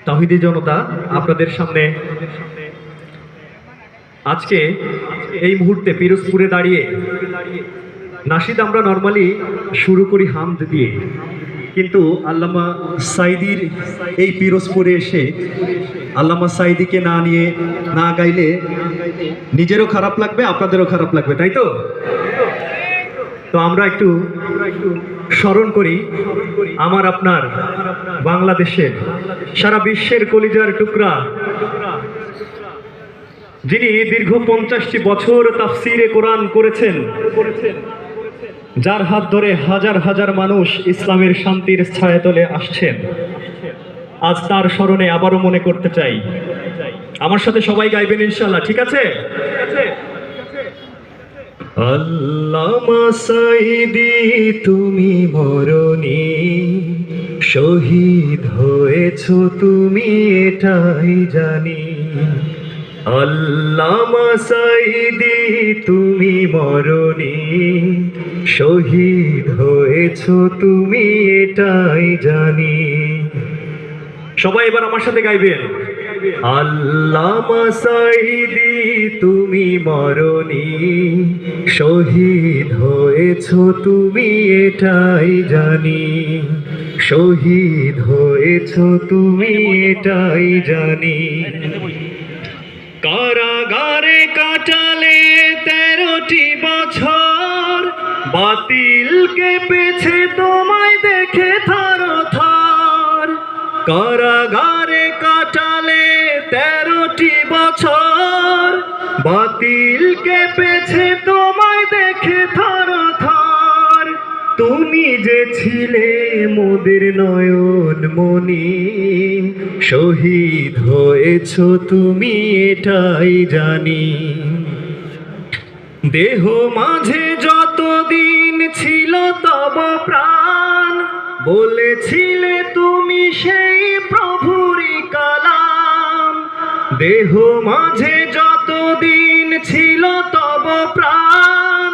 তাওহীদি জনতা, আপনাদের সামনে আজকে এই মুহূর্তে পিরোজপুরে দাঁড়িয়ে নাশিদ আমরা নরমালি শুরু করি হামদ দিয়ে, কিন্তু আল্লামা সাঈদীর এই পিরোজপুরে এসে আল্লামা সাঈদীকে না নিয়ে না গাইলে নিজেরও খারাপ লাগবে, আপনাদেরও খারাপ লাগবে, তাই তো? তো আমরা একটু স্মরণ করি আমার আপনার বাংলাদেশের, সারা বিশ্বের কলিজার টুকরা, যিনি দীর্ঘ 50টি বছর তাফসিরে কোরআন করেছেন, যার হাত ধরে হাজার হাজার মানুষ ইসলামের শান্তির ছায়াতলে আসছেন। আজ তার স্মরণে আবারও মনে করতে চাই। আমার সাথে সবাই গাইবেন ইনশাআল্লাহ, ঠিক আছে? আল্লামা সাঈদী তুমি মরণি, শহীদ হয়েছো তুমি এটাই জানি। আল্লামা সাঈদী তুমি মরণি, শহীদ হয়েছো তুমি এটাই জানি। সবাই এবার আমার সাথে গাইবেন। আল্লামা সাঈদী তুমি মরণি, শহীদ হয়েছো তুমি এটাই জানি। শহীদ হয়েছো তুমি এটাই জানি। কারাগারে কাটালে 13টি বছর, বাতিল কেঁপেছে তোমায় দেখে থর থর। কারাগারে কাটালে 13টি বছর, বাতিল কেঁপেছে তোমায় দেখে থর থর। তুমি যে ছিলে মোদের নয়ন মনি, শহীদ হয়েছো তুমি এটাই জানি। দেহ মাঝে যতদিন ছিল তব প্রাণ, বলেছিলে তুমি সেই প্রভুরই কালাম। দেহ মাঝে যতদিন ছিল তব প্রাণ,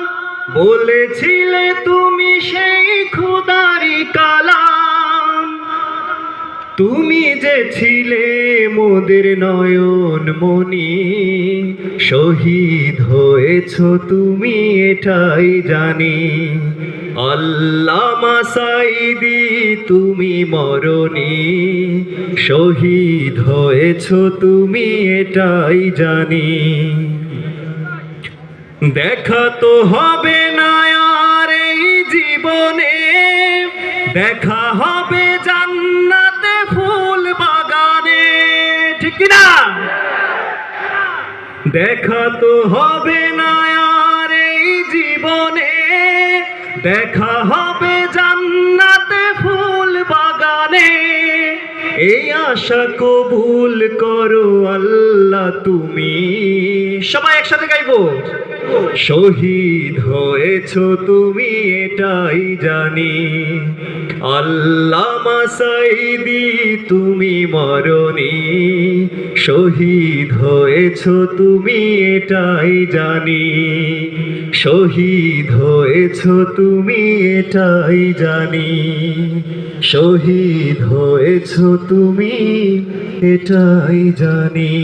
বলেছিলে তুমি সেই খোদারই কালাম। তুমি যে ছিলে মোদের নয়ন মনি, শহীদ হয়েছো তুমি এটাই জানি। আল্লামা সাঈদী তুমি মরণি, শহীদ হয়েছো তুমি এটাই জানি। দেখা তো হবে না আর এই জীবনে, দেখা হবে জান্নাতে ফুল বাগানে, ঠিক কিনা? দেখা তো হবে না আর এই জীবনে, দেখা হবে জান্নাতে ফুল বাগানে। এই আশা কবুল করো আল্লাহ তুমি। সবাই একসাথে গাইবো। শহীদ হয়েছো তুমি এটাই জানি। আল্লামা সাঈদী তুমি মরণি, শহীদ হয়েছো তুমি এটাই জানি। শহীদ হয়েছো তুমি এটাই জানি। শহীদ হয়েছো তুমি এটাই জানি।